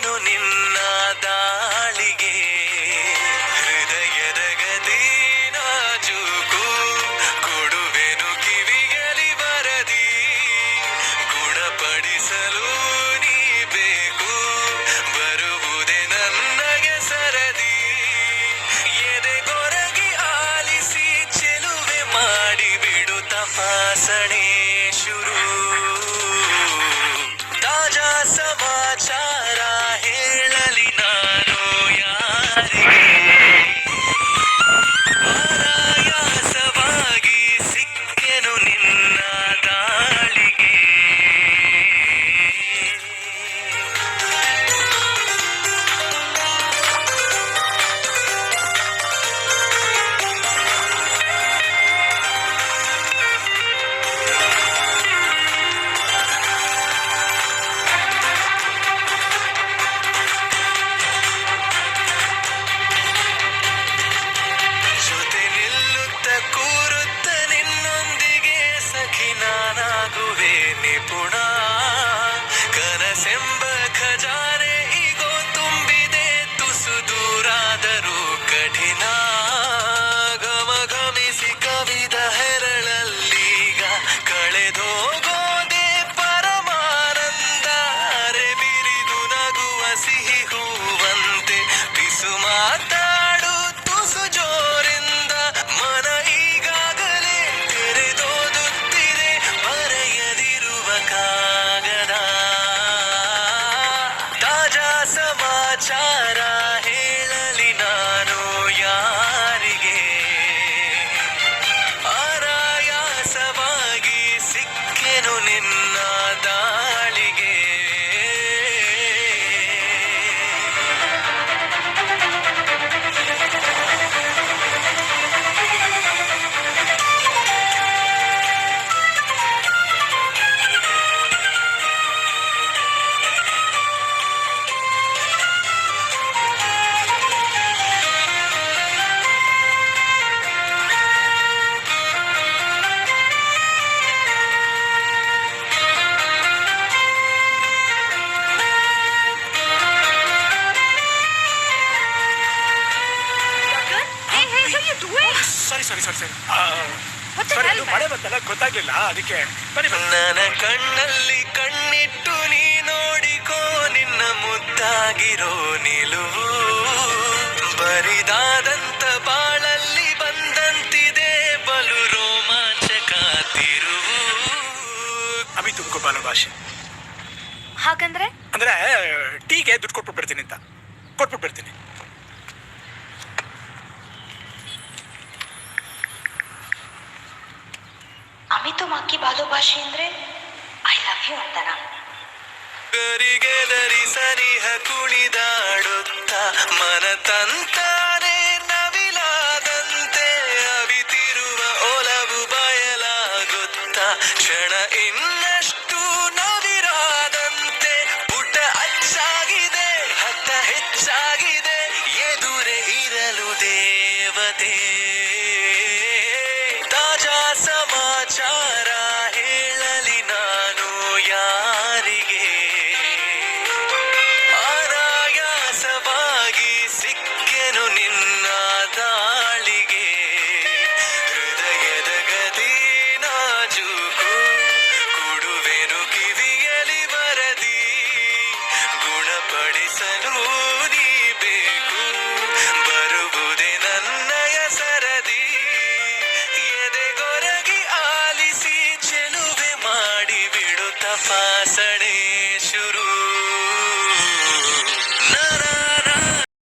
ಸಿಕ್ಕೆನು ನಿನ್ನ ದಾಳಿಗೆ ಹೃದಯದ ಗದಿ ನಾಜೂಕು ಕೊಡುವೆನು ಕಿವಿಯಲಿ ಬರದಿ ಗುಣಪಡಿಸಲು ನೀ ಬೇಕು ಬರುವುದೇ ನನ್ನಗೆ ಸರದಿ ಎದೆಗೊರಗಿ ಆಲಿಸಿ ಚೆಲುವೆ ಮಾಡಿ ಬಿಡು ತಪಾಸಣೆ ಶುರು ತಾಜಾ ಸಮಾಚಾರ ಹೇಳಲಿ ನಾನು ಯಾರಿಗೆ ಆಯಾಸವಾಗಿ ಸಿಕ್ಕೆನು ನಿನ್ನ ದಾಳಿಗೆ ಜೊತೆ ನಿಲ್ಲುತ್ತ ಕೂರುತ್ತ ನಿನ್ನೊಂದಿಗೆ ಸಖಿ ನಾನಾಗುವೆ ನಿಪುಣ ಕನಸೆಂಬ ಖಜಾನೆ ಈಗೋ ತುಂಬಿದೆ ತುಸು ದೂರಾದರೂ ಕಠಿಣ ಘಮಘಮಿಸಿ ಕವಿದ ಹೆರಳಲ್ಲೀಗ ಕಳೆದೋಗೋದೆ ಪರಮಾನಂದ ಅರೆ ಬಿರಿದು ನಗುವ ಸಿಹಿ ಹೂವಂತೆ ಪಿಸು ಮಾತಾಡು ತುಸು ಜೋರಿಂದ ಮನ ಈಗಾಗಲೇ ತೆರೆದೋದುತ್ತಿದೆ ಬರೆಯದಿರುವ ಕಾಗದ ತಾಜಾ ಸಮಾಚಾರ ಹೇಳಲಿ ನಾನು ಯಾರಿಗೆ ಆಯಾಸವಾಗಿ ಸಿಕ್ಕೆನು ನಿನ್ನ ದಾಳಿಗೆ ಸಾರಿ ಸಾರಿ ಸಾರಿ ಸಾರಿ What the ಸಾರಿ hell, ಅದು man? ಮಳೆ ಬಂತಲ್ಲ ಗೊತ್ತಾಗ್ಲಿಲ್ಲ ಅದಕ್ಕೆ ಬನ್ನಿ ಬನ್ನಿ ನನ್ನ ಕಣ್ಣಲ್ಲಿ ಕಣ್ಣಿಟ್ಟು ನೀ ನೋಡಿಕೋ ನಿನ್ನ ಮುದ್ದಾಗಿರೋ ನಿಲುವು ಬರಿದಾದಂತ ಬಾಳಲ್ಲಿ ಬಂದಂತಿದೆ ಬಲು ರೋಮಾಂಚಕ ತಿರುವು ಅಭಿ ತುಮಕೋ ಬಾಲ ಭಾಷೆ ಹಾಗಂದ್ರೆ ಅಂದ್ರೆ ಟೀಗೆ ದುಡ್ಡು ಕೊಟ್ಬಿಟ್ಟು ಬರ್ತೀನಿ ಅಂತ ಕೊಟ್ಬಿಟ್ಟು ಬರ್ತೀನಿ ಅಮಿತು ಮಾಕಿ ಬಾಲು ಭಾಷೆ ಅಂದ್ರೆ ಐ ಲವ್ ಯು ಅಂತನಾ? ಗರಿಗೆದರಿ ಸನಿಹ ಕುಣಿದಾಡುತ್ತ ಮನ ತಂತಾನೆ ನವಿಲಾದಂತೆ ಅವಿತಿರುವ ಒಲವು ಬಯಲಾಗುತ್ತ ಕ್ಷಣ ಇನ್ನಷ್ಟು ನವಿರಾದಂತೆ ಪುಟ ಅಚ್ಚಾಗಿದೆ ಹತ್ತ ಹೆಚ್ಚಾಗಿದೆ ಎದುರೇ ಇರಲು ದೇವತೆ ತಾಜಾ ಸಮಾಚಾರ ಹೇಳಲಿ ನಾನು ಯಾರಿಗೆ ಆಯಾಸವಾಗಿ ಸಿಕ್ಕೆನು ನಿನ್ನ ದಾಳಿಗೆ ಹೃದಯದ ಗದಿ ನಾಜೂಕು ಕೊಡುವೆನು ಕಿವಿಯಲಿ ಬರದಿ ಗುಣಪಡಿಸಲು ನೀ ಬೇಕು ಬರುವುದೇ ನನ್ನಯ ಸರದಿ ಎದೆಗೊರಗಿ ಆಲಿಸಿ ಚೆಲುವೆ ಮಾಡಿ ಬಿಡು ತಪಾ